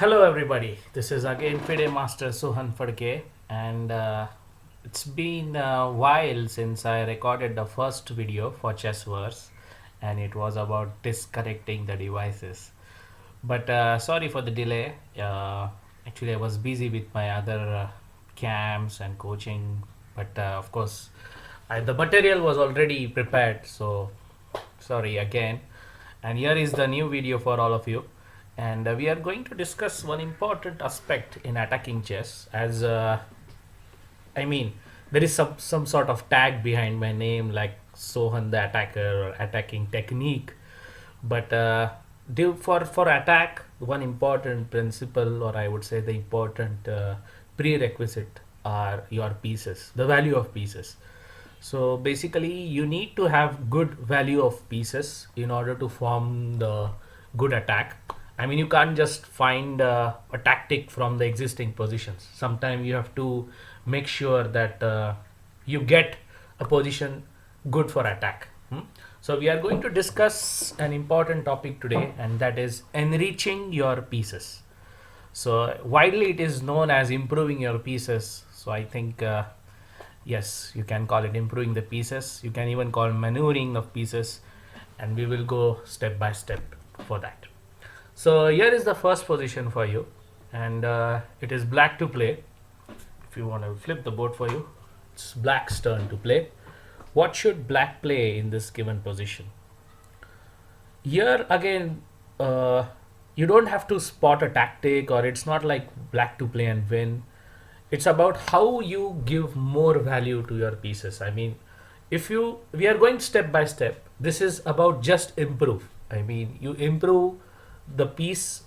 Hello everybody, this is again FIDE Master Sohan Phadke, and it's been a while since I recorded the first video for ChessVerse, and it was about disconnecting the devices. But sorry for the delay. Actually, I was busy with my other camps and coaching, but of course, the material was already prepared, so sorry again. And here is the new video for all of you, and we are going to discuss one important aspect in attacking chess. As I mean, there is some sort of tag behind my name, like Sohan the attacker or attacking technique. But for attack, one important principle, or I would say the important prerequisite, are your pieces, the value of pieces. So basically, you need to have good value of pieces in order to form the good attack. I mean, you can't just find a tactic from the existing positions. Sometimes you have to make sure that you get a position good for attack. So we are going to discuss an important topic today, and that is enriching your pieces. So widely it is known as improving your pieces. So I think yes, you can call it improving the pieces. You can even call maneuvering of pieces, and we will go step by step for that. So here is the first position for you, and it is black to play. If you want to flip the board for you, it's black's turn to play. What should black play in this given position? Here again, you don't have to spot a tactic, or it's not like black to play and win. It's about how you give more value to your pieces. I mean, if you we are going step by step. This is about just improve. I mean, you improve the piece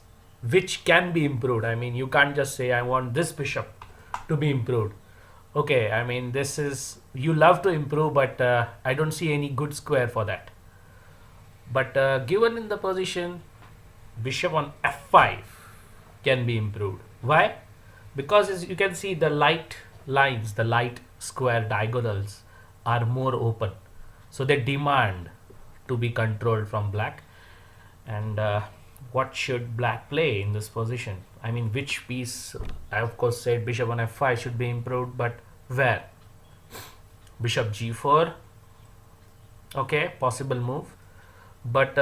which can be improved. I mean, you can't just say I want this bishop to be improved. Okay, I mean, this is, you love to improve, but I don't see any good square for that. But given in the position, bishop on f5 can be improved. Why? Because as you can see, the light lines, the light square diagonals are more open, so they demand to be controlled from black. And what should black play in this position? I mean, which piece? I of course said bishop on f5 should be improved, but where? Bishop g4. Okay, possible move, but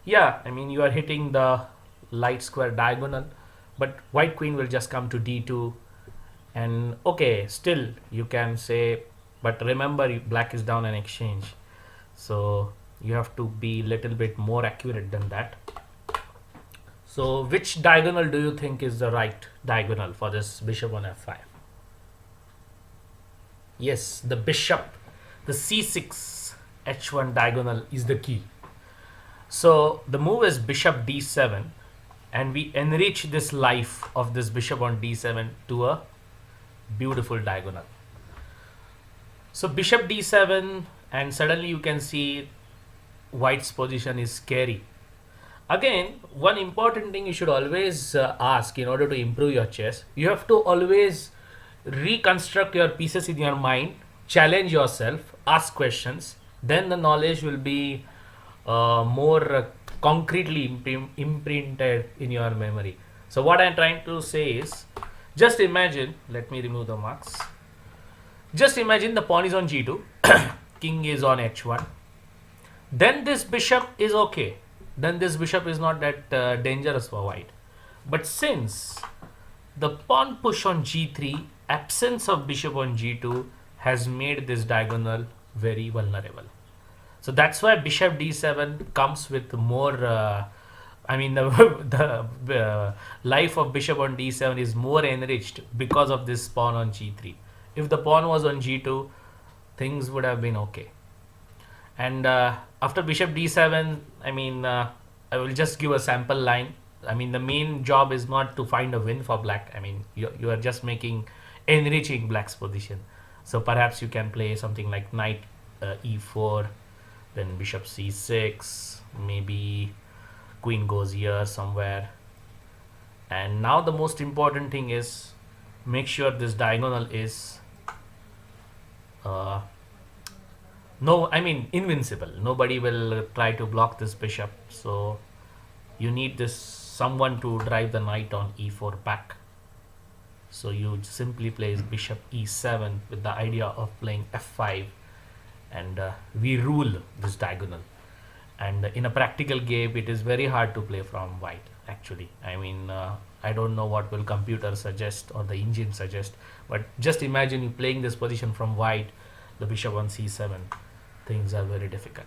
yeah, I mean, you are hitting the light square diagonal, but white queen will just come to d2. And okay, still you can say, but remember, black is down an exchange, so you have to be little bit more accurate than that. So which diagonal do you think is the right diagonal for this bishop on f5? Yes, the bishop, the c6 h1 diagonal is the key. So the move is bishop d7, and we enrich this life of this bishop on d7 to a beautiful diagonal. So bishop d7, and suddenly you can see white's position is scary. Again, one important thing you should always ask in order to improve your chess, you have to always reconstruct your pieces in your mind, challenge yourself, ask questions, then the knowledge will be more concretely imprinted in your memory. So what I'm trying to say is, just imagine, let me remove the marks. Just imagine the pawn is on g2, king is on h1. Then this bishop is okay. Then this bishop is not that dangerous for white. But since the pawn push on g3, absence of bishop on g2 has made this diagonal very vulnerable. So that's why bishop d7 comes with more, I mean, the life of bishop on d7 is more enriched because of this pawn on g3. If the pawn was on g2, things would have been okay. And after bishop d7, I mean, I will just give a sample line. I mean, the main job is not to find a win for black. I mean, you are just enriching black's position. So perhaps you can play something like knight e4, then bishop c6, maybe queen goes here somewhere. And now the most important thing is, make sure this diagonal is invincible. Nobody will try to block this bishop, so you need this someone to drive the knight on e4 back. So you simply play bishop e7 with the idea of playing f5, and we rule this diagonal. And in a practical game, it is very hard to play from white, actually. I mean, I don't know what will computer suggest or the engine suggest, but just imagine you playing this position from white, the bishop on c7. Things are very difficult.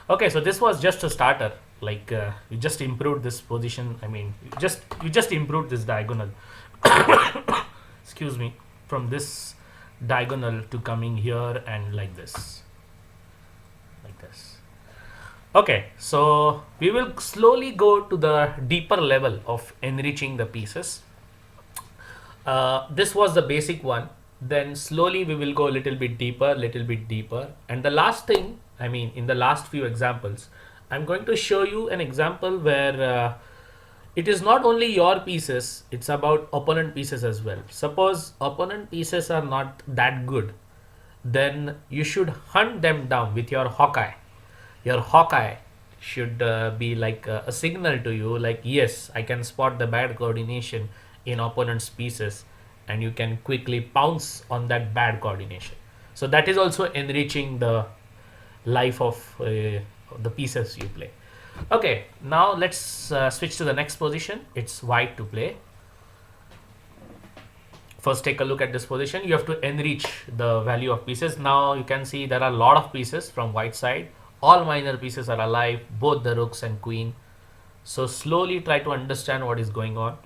Okay, so this was just a starter. Like you just improved this position. I mean, you just improved this diagonal. Excuse me, from this diagonal to coming here and like this. Okay, so we will slowly go to the deeper level of enriching the pieces. This was the basic one. Then slowly we will go a little bit deeper. And the last thing, I mean, in the last few examples, I'm going to show you an example where it is not only your pieces, it's about opponent pieces as well. Suppose opponent pieces are not that good, then you should hunt them down with your Hawkeye. Your Hawkeye should be like a signal to you, like, yes, I can spot the bad coordination in opponent's pieces, and you can quickly pounce on that bad coordination. So that is also enriching the life of the pieces you play. Okay, now let's switch to the next position. It's white to play. First, take a look at this position. You have to enrich the value of pieces. Now you can see there are a lot of pieces from white side. All minor pieces are alive, both the rooks and queen. So slowly try to understand what is going on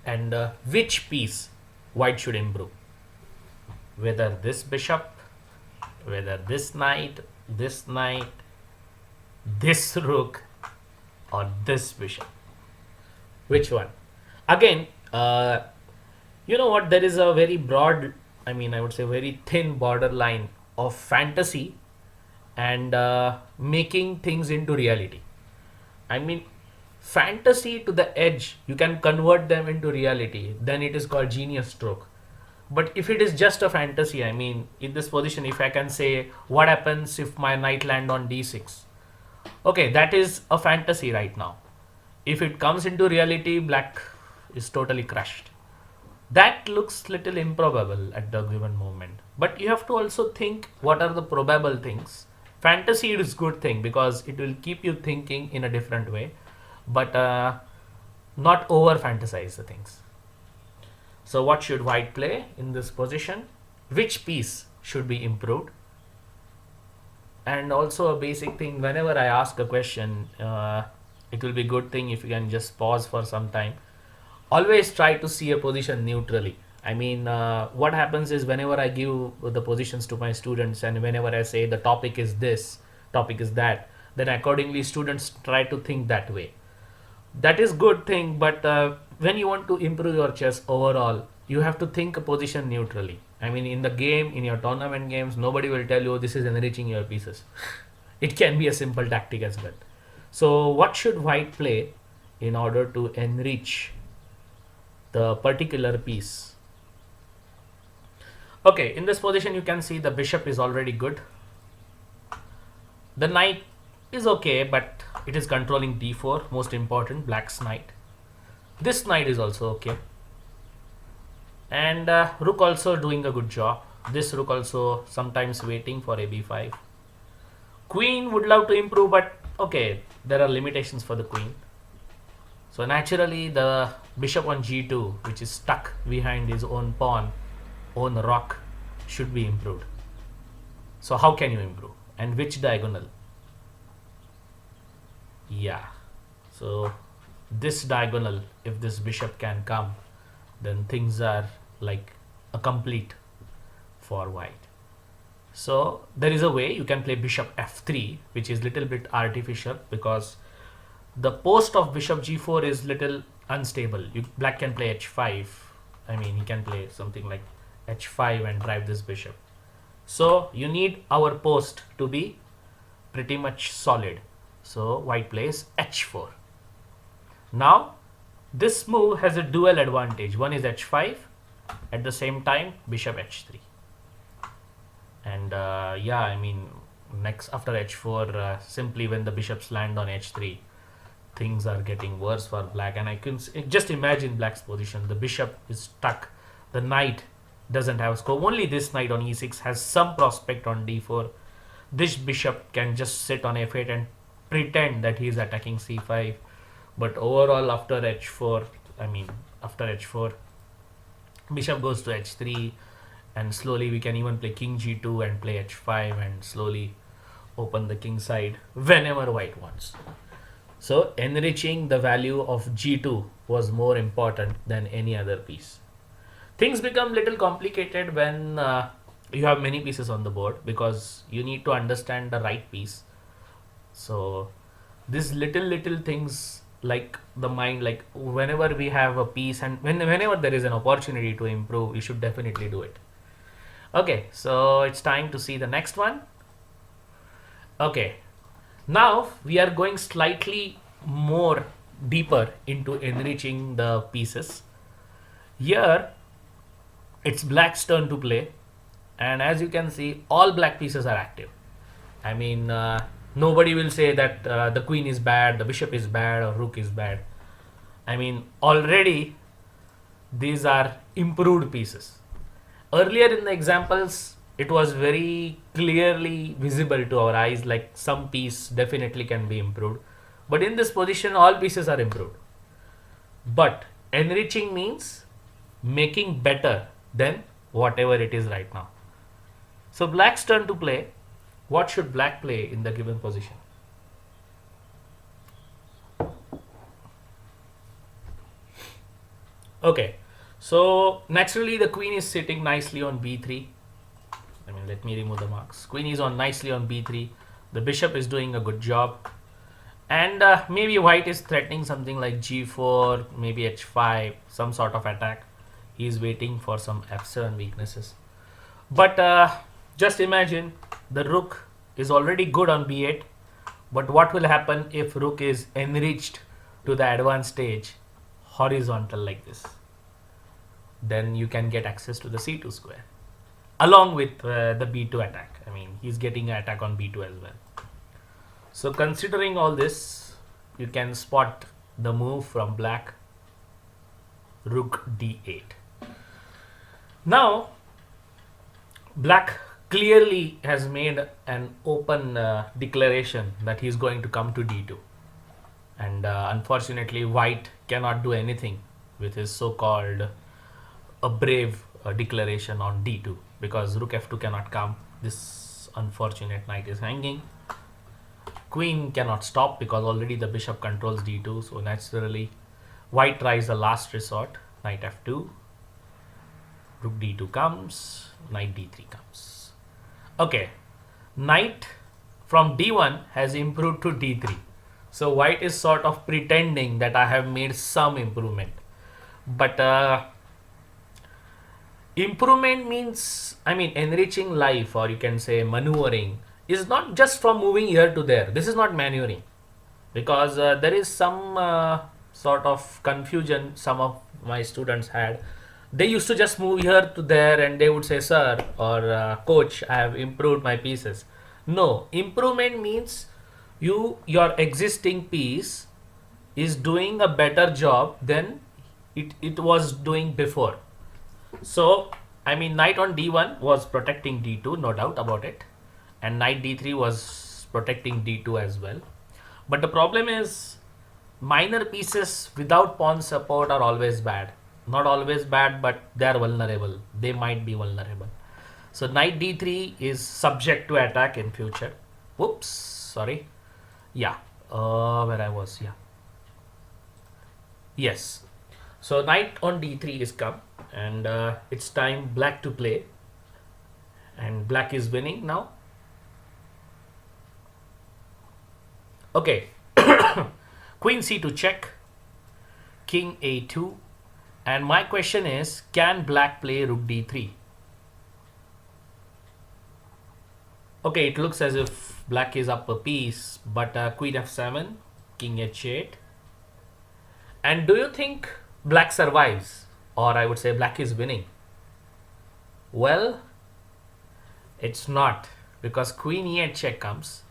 and which piece white should improve. Whether this bishop, whether this knight, this rook, or this bishop. Which one? Again, you know what? There is a very broad, I mean, I would say very thin borderline of fantasy and making things into reality. I mean, fantasy to the edge, you can convert them into reality, then it is called genius stroke. But if it is just a fantasy, I mean, in this position, if I can say, what happens if my knight land on d6? Okay, that is a fantasy right now. If it comes into reality, black is totally crushed. That looks little improbable at the given moment. But you have to also think what are the probable things. Fantasy is good thing because it will keep you thinking in a different way, but not over fantasize the things. So what should white play in this position? Which piece should be improved? And also a basic thing, whenever I ask a question, it will be good thing if you can just pause for some time. Always try to see a position neutrally. I mean, what happens is whenever I give the positions to my students and whenever I say the topic is this, topic is that, then accordingly students try to think that way. That is good thing, but when you want to improve your chess overall, you have to think a position neutrally. I mean, in the game, in your tournament games, nobody will tell you this is enriching your pieces. It can be a simple tactic as well. So what should white play in order to enrich the particular piece? Okay, in this position you can see the bishop is already good. The knight is okay, but it is controlling d4, most important, black's knight. This knight is also okay. And rook also doing a good job. This rook also sometimes waiting for a b5. Queen would love to improve, but okay, there are limitations for the queen. So naturally the bishop on g2, which is stuck behind his own pawn, own rock, should be improved. So how can you improve? And which diagonal? Yeah, so this diagonal, if this bishop can come, then things are like a complete for white. So there is a way you can play bishop f3, which is little bit artificial because the post of bishop g4 is little unstable. Black can play h5. I mean, he can play something like h5 and drive this bishop. So you need our post to be pretty much solid. So white plays h4. Now this move has a dual advantage. One is h5, at the same time bishop h3. And yeah, I mean, next after h4, simply when the bishops land on h3, things are getting worse for black, and I can just imagine black's position. The bishop is stuck, the knight doesn't have scope. Only this knight on e6 has some prospect on d4. This bishop can just sit on f8 and pretend that he is attacking c5, but overall after h4, after h4, bishop goes to h3, and slowly we can even play king g2 and play h5 and slowly open the king side whenever white wants. So enriching the value of g2 was more important than any other piece. Things become little complicated when you have many pieces on the board, because you need to understand the right piece. So these little things, like the mind, like whenever we have a piece and whenever there is an opportunity to improve, you should definitely do it. Okay, so it's time to see the next one. Okay, now we are going slightly more deeper into enriching the pieces. Here it's black's turn to play, and as you can see, all black pieces are active. Nobody will say that the queen is bad, the bishop is bad, or rook is bad. Already these are improved pieces. Earlier in the examples, it was very clearly visible to our eyes, like some piece definitely can be improved. But in this position, all pieces are improved. But enriching means making better than whatever it is right now. So black's turn to play. What should black play in the given position? Okay, so naturally the queen is sitting nicely on b3. Let me remove the marks. Queen is on nicely on b3. The bishop is doing a good job. And maybe white is threatening something like g4, maybe h5, some sort of attack. He is waiting for some f7 weaknesses. But just imagine the rook is already good on b8. But what will happen if rook is enriched to the advanced stage, horizontal like this? Then you can get access to the c2 square along with the b2 attack. He's getting an attack on b2 as well. So considering all this, you can spot the move from black, rook d8. Now black clearly has made an open declaration that he's going to come to d2, and unfortunately white cannot do anything with his so-called a brave declaration on d2, because rook f2 cannot come. This unfortunate knight is hanging. Queen cannot stop because already the bishop controls d2, so naturally white tries the last resort, knight f2, rook d2 comes, knight d3 comes. Okay, knight from d1 has improved to d3. So white is sort of pretending that I have made some improvement. But improvement means, enriching life, or you can say maneuvering, is not just from moving here to there. This is not maneuvering, because there is some sort of confusion some of my students had. They used to just move here to there and they would say, sir or coach, I have improved my pieces. No, improvement means your existing piece is doing a better job than it was doing before. So knight on d1 was protecting d2, no doubt about it, and knight d3 was protecting d2 as well. But the problem is, minor pieces without pawn support are always bad. Not always bad, but they are vulnerable. They might be vulnerable. So knight d3 is subject to attack in future. Whoops, sorry. Yeah, where I was, yeah. Yes. So knight on d3 is come, and it's time black to play, and black is winning now. Okay. Queen c2 check, king a2, and my question is, can black play rook d3? Okay, it looks as if black is up a piece, but queen f7, king h8. And do you think black survives, or I would say black is winning? Well, it's not, because queen e8 check comes.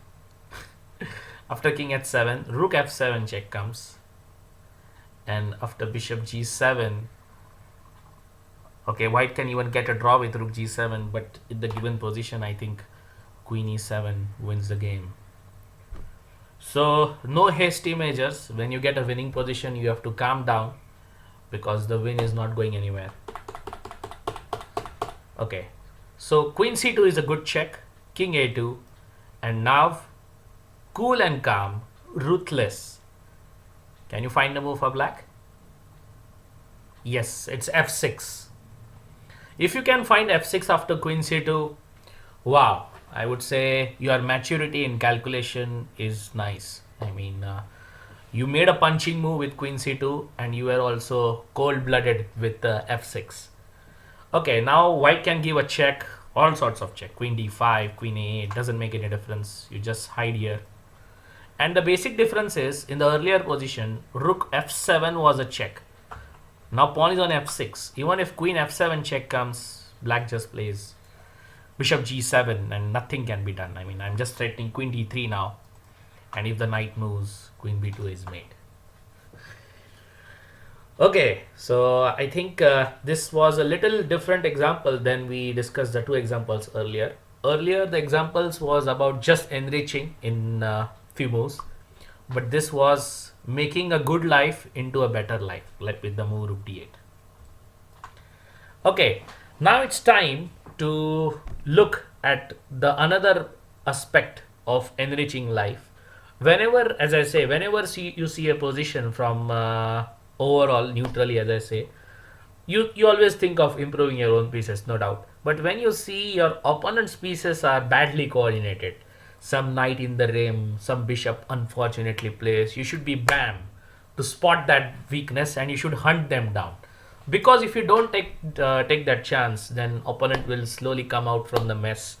After king h7, rook f7 check comes, and after bishop g7, okay, white can even get a draw with rook g7, but in the given position, I think queen e7 wins the game. So no hasty measures. When you get a winning position, you have to calm down because the win is not going anywhere. Okay, so queen c2 is a good check, king a2, and now cool and calm, ruthless. Can you find a move for black? Yes, it's f6. If you can find f6 after queen c2, wow, I would say your maturity in calculation is nice. I mean, you made a punching move with queen c2 and you were also cold-blooded with f6. Okay, now white can give a check, all sorts of check. Queen d5, queen a8, doesn't make any difference. You just hide here. And the basic difference is, in the earlier position, rook f7 was a check. Now pawn is on f6. Even if queen f7 check comes, black just plays bishop g7 and nothing can be done. I mean, I'm just threatening queen d3 now. And if the knight moves, queen b2 is made. Okay, so I think this was a little different example than we discussed the two examples earlier. Earlier, the examples was about just enriching in few moves. But this was making a good life into a better life, like with the move rook d8. Okay, now it's time to look at the another aspect of enriching life. Whenever, as I say, whenever you see a position from overall neutrally, as I say, you always think of improving your own pieces, no doubt. But when you see your opponent's pieces are badly coordinated, some knight in the rim, some bishop unfortunately placed, you should be bam to spot that weakness and you should hunt them down. Because if you don't take that chance, then opponent will slowly come out from the mess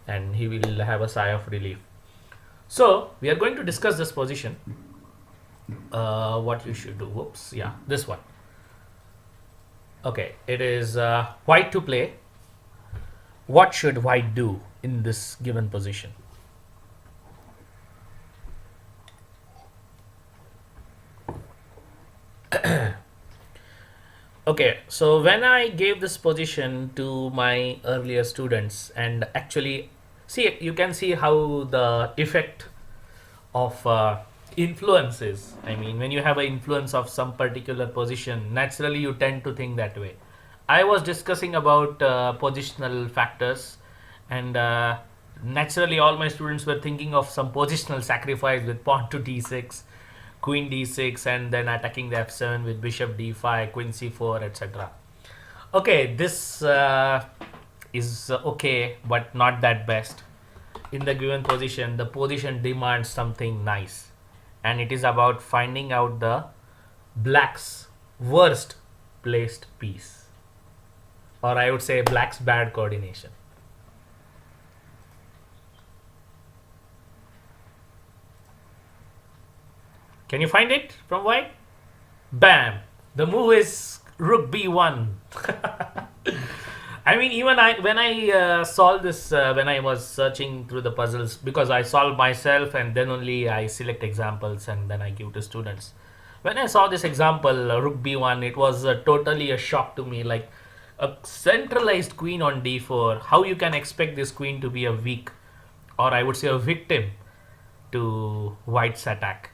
and he will have a sigh of relief. So we are going to discuss this position. What you should do. Whoops, yeah, this one. Okay, it is white to play. What should white do in this given position? Okay, so when I gave this position to my earlier students, and actually, see, you can see how the effect of influence is. I mean, when you have an influence of some particular position, naturally you tend to think that way. I was discussing about positional factors, and naturally all my students were thinking of some positional sacrifice with pawn to d6, queen d6, and then attacking the f7 with bishop d5, queen c4, etc. Okay, this is okay, but not that best. In the given position, the position demands something nice, and it is about finding out the black's worst placed piece, or I would say black's bad coordination. Can you find it from white? Bam! The move is rook b1. I mean, even when I solved this, when I was searching through the puzzles, because I solve myself and then only I select examples and then I give to students. When I saw this example, rook b1, it was totally a shock to me. Like a centralized queen on d4, how you can expect this queen to be a weak, or I would say a victim to white's attack.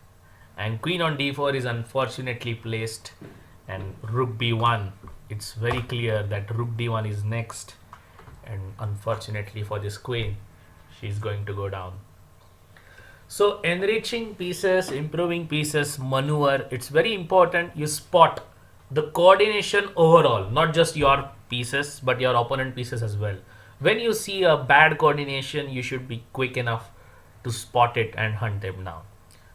And queen on d4 is unfortunately placed, and rook b1, it's very clear that rook d1 is next, and unfortunately for this queen, she's going to go down. So enriching pieces, improving pieces, maneuver, it's very important you spot the coordination overall, not just your pieces but your opponent pieces as well. When you see a bad coordination, you should be quick enough to spot it and hunt them down.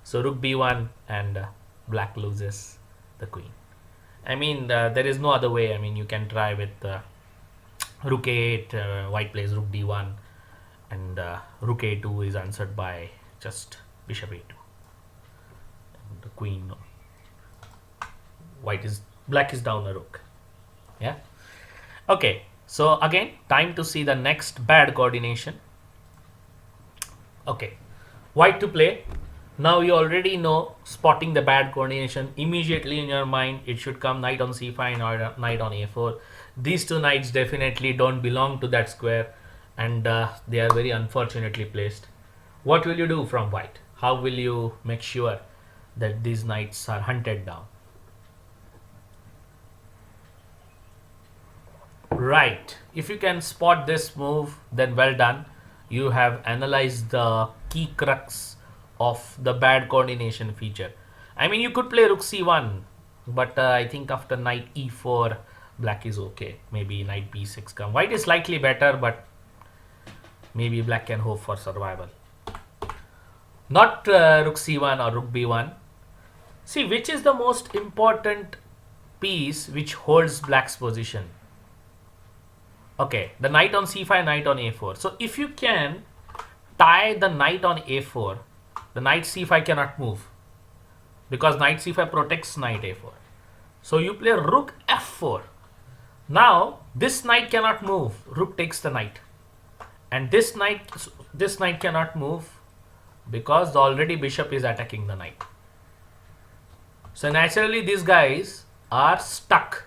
So rook b1, and black loses the queen. I mean, there is no other way. I mean, you can try with rook a8, white plays rook d1, and rook a2 is answered by just bishop a2. And the queen, black is down a rook. Yeah. Okay. So again, time to see the next bad coordination. Okay, white to play. Now you already know spotting the bad coordination. Immediately in your mind it should come knight on c5 or knight on a4. These two knights definitely don't belong to that square, and they are very unfortunately placed. What will you do from white? How will you make sure that these knights are hunted down? Right. If you can spot this move, then well done. You have analyzed the key crux of the bad coordination feature. I mean, you could play rook c1, but I think after knight e4, black is okay. Maybe knight b6 come. White is slightly better, but maybe black can hope for survival. Not rook c1 or rook b1. See, which is the most important piece which holds black's position? Okay, the knight on c5, knight on a4. So if you can tie the knight on a4, the knight c5 cannot move because knight c5 protects knight a4. So you play rook f4. Now this knight cannot move. Rook takes the knight, and this knight cannot move because the already bishop is attacking the knight. So naturally these guys are stuck,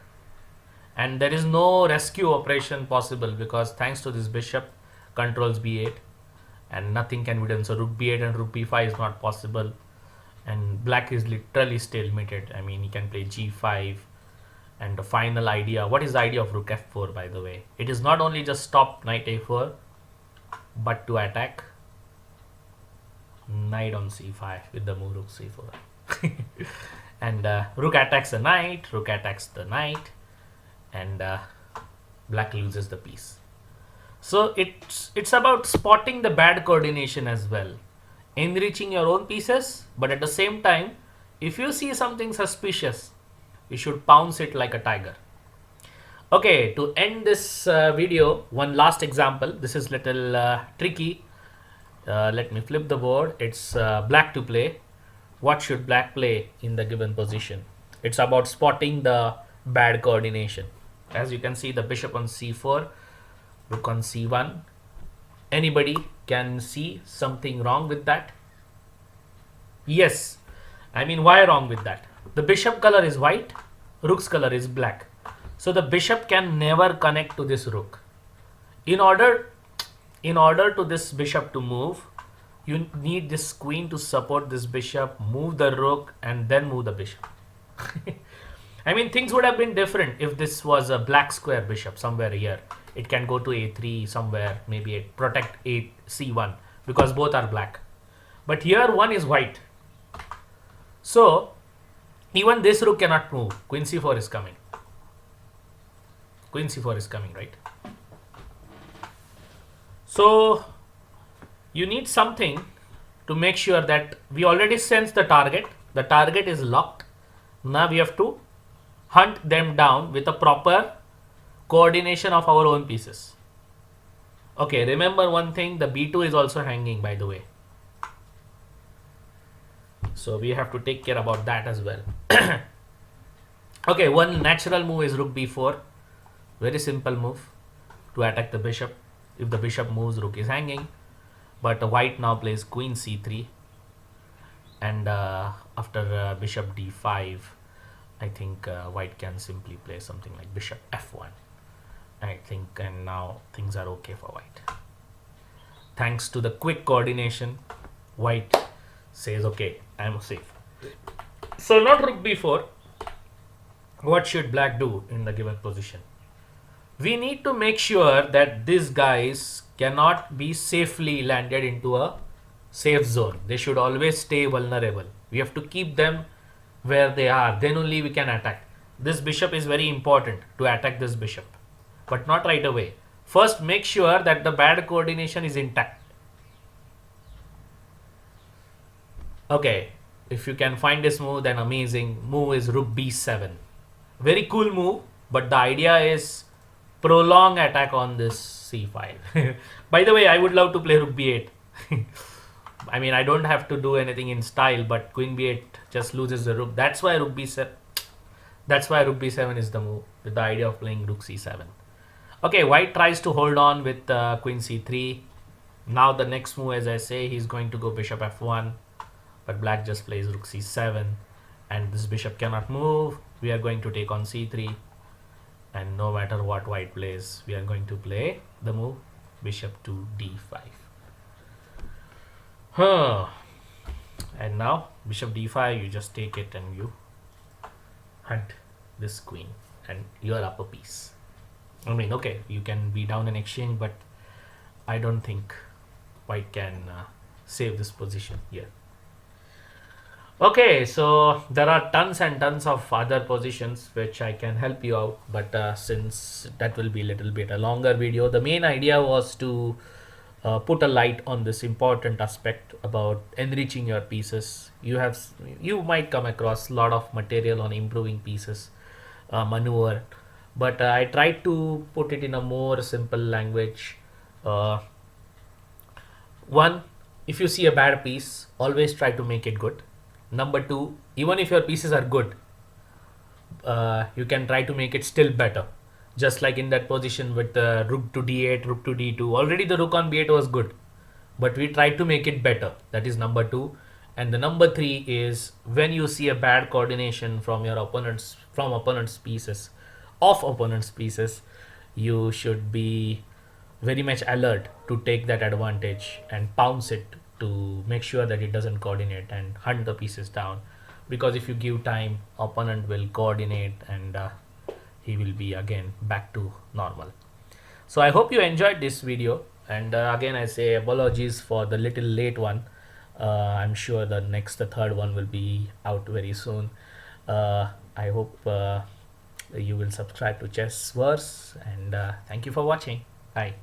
and there is no rescue operation possible because thanks to this bishop controls b8 and nothing can be done. So rook b8 and rook b5 is not possible, and black is literally stalemated. I mean, he can play g5, and the final idea, what is the idea of rook f4 by the way? It is not only just stop knight a4 but to attack knight on c5 with the move rook c4. And rook attacks the knight, rook attacks the knight, and black loses the piece. So it's about spotting the bad coordination as well, enriching your own pieces, but at the same time, if you see something suspicious, you should pounce it like a tiger. Okay, to end this video, one last example. This is little tricky. Let me flip the board. It's black to play. What should black play in the given position? It's about spotting the bad coordination. As you can see, the bishop on c4, rook on c1. Anybody can see something wrong with that? Yes. I mean, why wrong with that? The bishop color is white, rook's color is black. So the bishop can never connect to this rook. In order to this bishop to move, you need this queen to support this bishop, move the rook, and then move the bishop. I mean, things would have been different if this was a black square bishop somewhere here. It can go to a3 somewhere, maybe protect c1 because both are black. But here one is white. So even this rook cannot move. Queen c4 is coming. Queen c4 is coming, right? So you need something to make sure that we already sense the target. The target is locked. Now we have to hunt them down with a proper coordination of our own pieces. Okay, remember one thing, the b2 is also hanging, by the way. So we have to take care about that as well. Okay, one natural move is rook b4. Very simple move to attack the bishop. If the bishop moves, rook is hanging. But white now plays queen c3. And after bishop d5, I think white can simply play something like bishop f1. I think, and now things are okay for white. Thanks to the quick coordination, white says, okay, I am safe. So not rook b4. What should black do in the given position? We need to make sure that these guys cannot be safely landed into a safe zone. They should always stay vulnerable. We have to keep them where they are. Then only we can attack. This bishop is very important to attack this bishop, but not right away. First, make sure that the bad coordination is intact. Okay, if you can find this move, then amazing. Move is rook b7. Very cool move, but the idea is prolong attack on this c5. By the way, I would love to play rook b8. I mean, I don't have to do anything in style, but queen b8 just loses the rook. That's why rook b7. That's why rook b7 is the move, with the idea of playing rook c7. Okay, white tries to hold on with queen c3. Now the next move, as I say, he's going to go bishop f1. but black just plays rook c7, and this bishop cannot move. We are going to take on c3, and no matter what white plays, we are going to play the move bishop to d5. And now bishop d5, you just take it and you hunt this queen and your upper piece. I mean, okay, you can be down in exchange, but I don't think white can save this position here. Okay, so there are tons and tons of other positions which I can help you out, but since that will be a little bit a longer video, the main idea was to put a light on this important aspect about enriching your pieces. You might come across a lot of material on improving pieces, maneuver, but I tried to put it in a more simple language. One, if you see a bad piece, always try to make it good. Number two, even if your pieces are good, you can try to make it still better. Just like in that position with the rook to d8, rook to d2. Already the rook on b8 was good, but we tried to make it better. That is number two. And the number three is when you see a bad coordination from your opponent's pieces, you should be very much alert to take that advantage and pounce it to make sure that it doesn't coordinate and hunt the pieces down, because if you give time, opponent will coordinate and he will be again back to normal. So I hope you enjoyed this video, and again I say apologies for the little late one. I'm sure the third one will be out very soon. I hope you will subscribe to ChessVerse, and thank you for watching. Bye.